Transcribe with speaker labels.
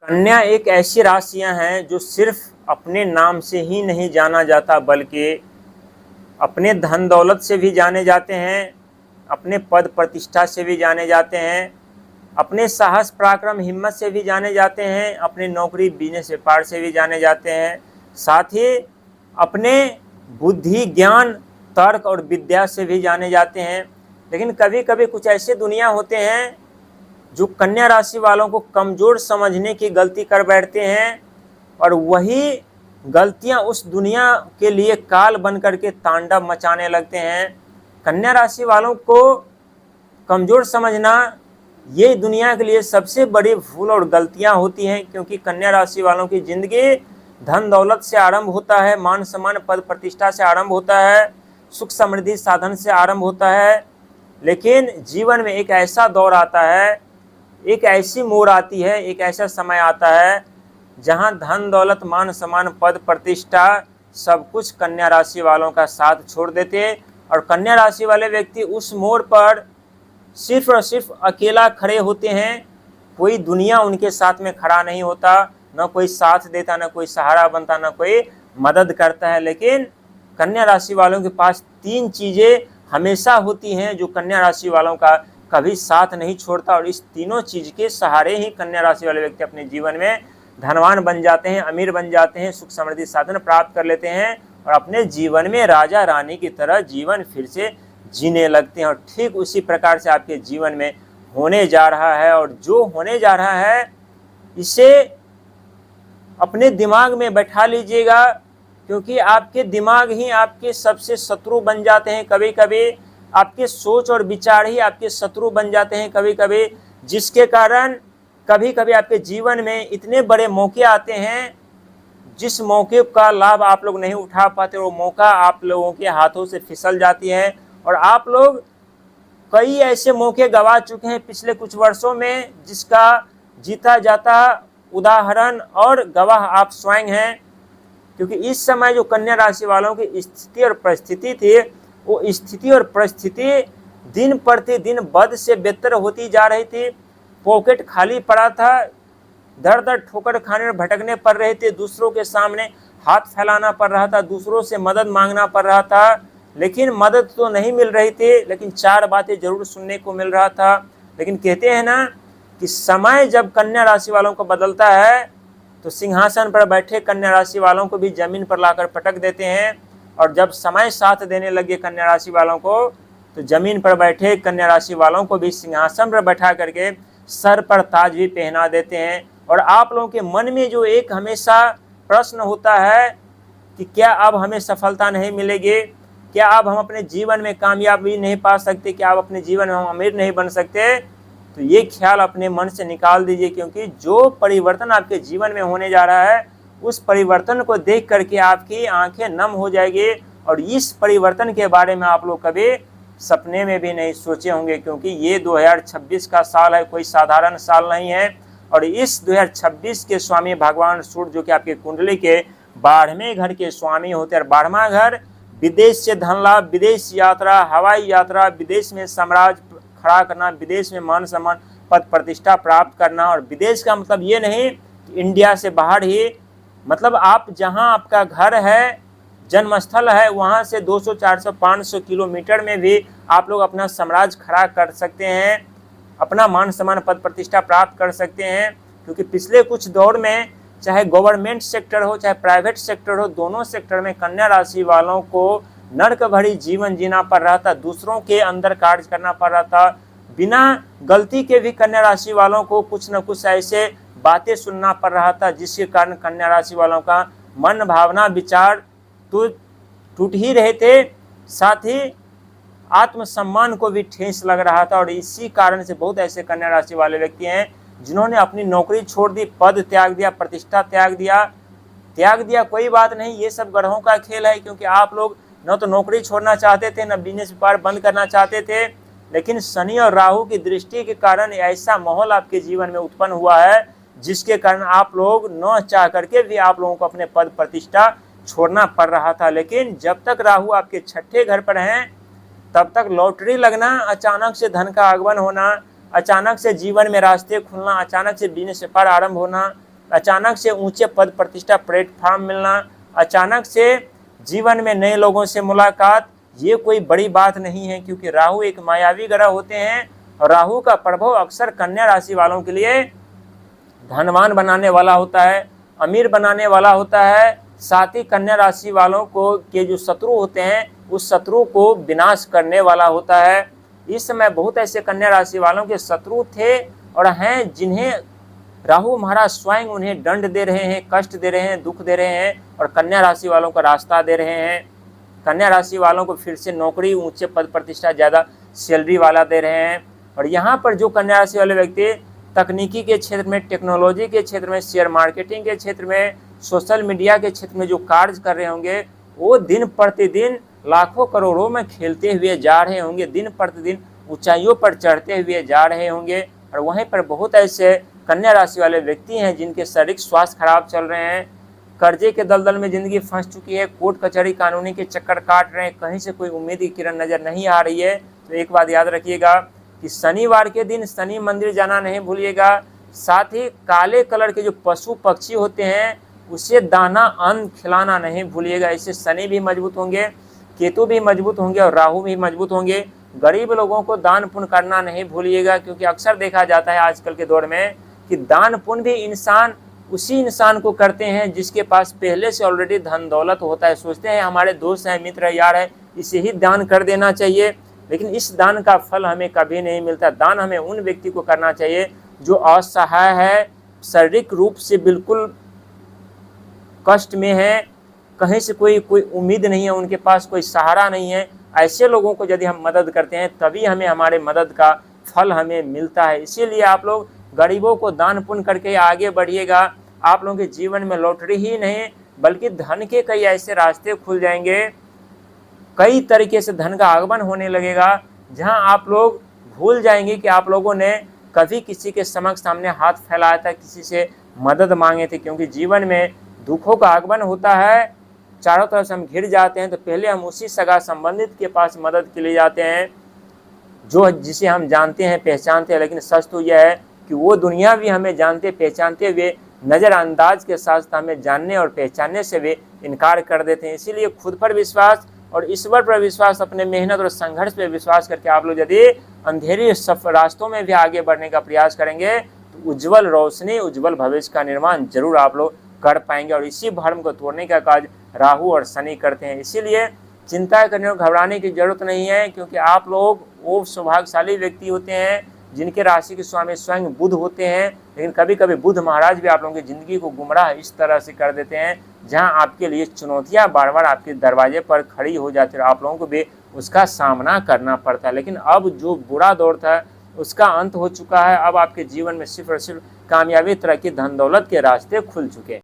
Speaker 1: कन्या एक ऐसी राशियां हैं जो सिर्फ अपने नाम से ही नहीं जाना जाता, बल्कि अपने धन दौलत से भी जाने जाते हैं, अपने पद प्रतिष्ठा से भी जाने जाते हैं, अपने साहस पराक्रम हिम्मत से भी जाने जाते हैं, अपने नौकरी बिजनेस व्यापार से भी जाने जाते हैं, साथ ही अपने बुद्धि ज्ञान तर्क और विद्या से भी जाने जाते हैं। लेकिन कभी कभी कुछ ऐसे दुनिया होते हैं जो कन्या राशि वालों को कमज़ोर समझने की गलती कर बैठते हैं, और वही गलतियां उस दुनिया के लिए काल बन करके तांडव मचाने लगते हैं। कन्या राशि वालों को कमज़ोर समझना ये दुनिया के लिए सबसे बड़ी भूल और गलतियां होती हैं, क्योंकि कन्या राशि वालों की ज़िंदगी धन दौलत से आरंभ होता है, मान सम्मान पद प्रतिष्ठा से आरंभ होता है, सुख समृद्धि साधन से आरंभ होता है। लेकिन जीवन में एक ऐसा दौर आता है, एक ऐसी मोड़ आती है, एक ऐसा समय आता है जहां धन दौलत मान सम्मान पद प्रतिष्ठा सब कुछ कन्या राशि वालों का साथ छोड़ देते, और कन्या राशि वाले व्यक्ति उस मोड़ पर सिर्फ और सिर्फ अकेला खड़े होते हैं। कोई दुनिया उनके साथ में खड़ा नहीं होता, न कोई साथ देता, न कोई सहारा बनता, न कोई मदद करता है। लेकिन कन्या राशि वालों के पास तीन चीज़ें हमेशा होती हैं जो कन्या राशि वालों का कभी साथ नहीं छोड़ता, और इस तीनों चीज़ के सहारे ही कन्या राशि वाले व्यक्ति अपने जीवन में धनवान बन जाते हैं, अमीर बन जाते हैं, सुख समृद्धि साधन प्राप्त कर लेते हैं, और अपने जीवन में राजा रानी की तरह जीवन फिर से जीने लगते हैं। और ठीक उसी प्रकार से आपके जीवन में होने जा रहा है, और जो होने जा रहा है इसे अपने दिमाग में बैठा लीजिएगा, क्योंकि आपके दिमाग ही आपके सबसे शत्रु बन जाते हैं। कभी कभी आपके सोच और विचार ही आपके शत्रु बन जाते हैं कभी कभी, जिसके कारण कभी कभी आपके जीवन में इतने बड़े मौके आते हैं जिस मौके का लाभ आप लोग नहीं उठा पाते, वो मौका आप लोगों के हाथों से फिसल जाती है, और आप लोग कई ऐसे मौके गंवा चुके हैं पिछले कुछ वर्षों में, जिसका जीता जाता उदाहरण और गवाह आप स्वयं हैं। क्योंकि इस समय जो कन्या राशि वालों की स्थिति और परिस्थिति थी, वो स्थिति और परिस्थिति दिन प्रतिदिन बद से बेहतर होती जा रही थी। पॉकेट खाली पड़ा था, दर दर ठोकर खाने और भटकने पड़ रहे थे, दूसरों के सामने हाथ फैलाना पड़ रहा था, दूसरों से मदद मांगना पड़ रहा था, लेकिन मदद तो नहीं मिल रही थी, लेकिन चार बातें जरूर सुनने को मिल रहा था। लेकिन कहते हैं ना कि समय जब कन्या राशि वालों को बदलता है तो सिंहासन पर बैठे कन्या राशि वालों को भी जमीन पर लाकर पटक देते हैं, और जब समय साथ देने लगे कन्या राशि वालों को, तो जमीन पर बैठे कन्या राशि वालों को भी सिंहासन पर बैठा करके सर पर ताज भी पहना देते हैं। और आप लोगों के मन में जो एक हमेशा प्रश्न होता है कि क्या अब हमें सफलता नहीं मिलेगी, क्या अब हम अपने जीवन में कामयाबी नहीं पा सकते, क्या अब अपने जीवन में हम अमीर नहीं बन सकते, तो ये ख्याल अपने मन से निकाल दीजिए। क्योंकि जो परिवर्तन आपके जीवन में होने जा रहा है, उस परिवर्तन को देख करके आपकी आंखें नम हो जाएगी, और इस परिवर्तन के बारे में आप लोग कभी सपने में भी नहीं सोचे होंगे। क्योंकि ये 2026 का साल है, कोई साधारण साल नहीं है, और इस 2026 के स्वामी भगवान सूर्य जो कि आपके कुंडली के 12वें घर के स्वामी होते हैं, और 12वां घर विदेश से धन लाभ, विदेश यात्रा, हवाई यात्रा, विदेश में साम्राज्य खड़ा करना, विदेश में मान सम्मान पद प्रतिष्ठा प्राप्त करना। और विदेश का मतलब ये नहीं कि इंडिया से बाहर ही, मतलब आप जहां आपका घर है, जन्मस्थल है, वहां से 200, 400, 500 किलोमीटर में भी आप लोग अपना साम्राज्य खड़ा कर सकते हैं, अपना मान सम्मान पद प्रतिष्ठा प्राप्त कर सकते हैं। क्योंकि पिछले कुछ दौर में चाहे गवर्नमेंट सेक्टर हो चाहे प्राइवेट सेक्टर हो, दोनों सेक्टर में कन्या राशि वालों को नर्क भरी जीवन जीना पड़ रहा था, दूसरों के अंदर कार्य करना पड़ रहा था, बिना गलती के भी कन्या राशि वालों को कुछ न कुछ ऐसे बातें सुनना पड़ रहा था, जिसके कारण कन्या राशि वालों का मन भावना विचार तो टूट ही रहे थे, साथ ही आत्मसम्मान को भी ठेस लग रहा था। और इसी कारण से बहुत ऐसे कन्या राशि वाले व्यक्ति हैं जिन्होंने अपनी नौकरी छोड़ दी, पद त्याग दिया, प्रतिष्ठा त्याग दिया। कोई बात नहीं, ये सब ग्रहों का खेल है। क्योंकि आप लोग न तो नौकरी छोड़ना चाहते थे, न बिजनेस व्यापार बंद करना चाहते थे, लेकिन शनि और राहु की दृष्टि के कारण ऐसा माहौल आपके जीवन में उत्पन्न हुआ है, जिसके कारण आप लोग न चाह करके भी आप लोगों को अपने पद प्रतिष्ठा छोड़ना पड़ रहा था। लेकिन जब तक राहु आपके छठे घर पर हैं, तब तक लॉटरी लगना, अचानक से धन का आगमन होना, अचानक से जीवन में रास्ते खुलना, अचानक से बिजनेस व्यापार आरंभ होना, अचानक से ऊंचे पद प्रतिष्ठा प्लेटफॉर्म मिलना, अचानक से जीवन में नए लोगों से मुलाकात, ये कोई बड़ी बात नहीं है, क्योंकि राहु एक मायावी ग्रह होते हैं और राहु का प्रभाव अक्सर कन्या राशि वालों के लिए धनवान बनाने वाला होता है, अमीर बनाने वाला होता है। साथ ही कन्या राशि वालों को के जो शत्रु होते हैं उस शत्रु को विनाश करने वाला होता है। इस समय बहुत ऐसे कन्या राशि वालों के शत्रु थे और हैं जिन्हें राहु महाराज स्वयं उन्हें दंड दे रहे हैं, कष्ट दे रहे हैं, दुख दे रहे हैं और कन्या राशि वालों को रास्ता दे रहे हैं। कन्या राशि वालों को फिर से नौकरी, ऊंचे पद प्रतिष्ठा, ज़्यादा सैलरी वाला दे रहे हैं। और यहाँ पर जो कन्या राशि वाले व्यक्ति तकनीकी के क्षेत्र में, टेक्नोलॉजी के क्षेत्र में, शेयर मार्केटिंग के क्षेत्र में, सोशल मीडिया के क्षेत्र में जो कार्य कर रहे होंगे वो दिन प्रतिदिन लाखों करोड़ों में खेलते हुए जा रहे होंगे, दिन प्रतिदिन ऊंचाइयों पर चढ़ते हुए जा रहे होंगे। और वहीं पर बहुत ऐसे कन्या राशि वाले व्यक्ति हैं जिनके शारीरिक स्वास्थ्य खराब चल रहे हैं, कर्जे के दलदल में जिंदगी फंस चुकी है, कोर्ट कचहरी कानूनी के चक्कर काट रहे हैं, कहीं से कोई उम्मीद की किरण नजर नहीं आ रही है। तो एक बात याद रखिएगा कि शनिवार के दिन शनि मंदिर जाना नहीं भूलिएगा। साथ ही काले कलर के जो पशु पक्षी होते हैं उसे दाना अन्न खिलाना नहीं भूलिएगा। इससे शनि भी मजबूत होंगे, केतु भी मजबूत होंगे और राहु भी मजबूत होंगे। गरीब लोगों को दान पुण्य करना नहीं भूलिएगा, क्योंकि अक्सर देखा जाता है आजकल के दौर में कि दान पुण्य भी इंसान उसी इंसान को करते हैं जिसके पास पहले से ऑलरेडी धन दौलत होता है। सोचते हैं हमारे दोस्त हैं, मित्र है, यार है, इसे ही दान कर देना चाहिए, लेकिन इस दान का फल हमें कभी नहीं मिलता। दान हमें उन व्यक्ति को करना चाहिए जो असहाय है, शारीरिक रूप से बिल्कुल कष्ट में है, कहीं से कोई उम्मीद नहीं है, उनके पास कोई सहारा नहीं है। ऐसे लोगों को यदि हम मदद करते हैं तभी हमें हमारे मदद का फल हमें मिलता है। इसीलिए आप लोग गरीबों को दान पुण्य करके आगे बढ़िएगा। आप लोगों के जीवन में लॉटरी ही नहीं बल्कि धन के कई ऐसे रास्ते खुल जाएंगे, कई तरीके से धन का आगमन होने लगेगा, जहां आप लोग भूल जाएंगे कि आप लोगों ने कभी किसी के समक्ष सामने हाथ फैलाया था, किसी से मदद मांगे थे। क्योंकि जीवन में दुखों का आगमन होता है, चारों तरफ से हम घिर जाते हैं तो पहले हम उसी सगा संबंधित के पास मदद के लिए जाते हैं जो जिसे हम जानते हैं, पहचानते हैं। लेकिन सच तो यह है कि वो दुनिया भी हमें जानते पहचानते हुए नज़रअंदाज के साथ हमें जानने और पहचानने से भी इनकार कर देते हैं। इसीलिए खुद पर विश्वास और ईश्वर पर विश्वास, अपने मेहनत और संघर्ष पर विश्वास करके आप लोग यदि अंधेरी रास्तों में भी आगे बढ़ने का प्रयास करेंगे तो उज्जवल रोशनी, उज्जवल भविष्य का निर्माण जरूर आप लोग कर पाएंगे। और इसी भ्रम को तोड़ने का कार्य राहु और शनि करते हैं। इसीलिए चिंता करने और घबराने की जरूरत नहीं है, क्योंकि आप लोग वो सौभाग्यशाली व्यक्ति होते हैं जिनके राशि के स्वामी स्वयं बुध होते हैं। लेकिन कभी कभी बुध महाराज भी आप लोगों की ज़िंदगी को गुमराह इस तरह से कर देते हैं जहां आपके लिए चुनौतियां बार बार आपके दरवाजे पर खड़ी हो जाती है, आप लोगों को भी उसका सामना करना पड़ता है। लेकिन अब जो बुरा दौर था उसका अंत हो चुका है। अब आपके जीवन में सिर्फ और सिर्फ कामयाबी, तरक्की, धन दौलत के रास्ते खुल चुके हैं।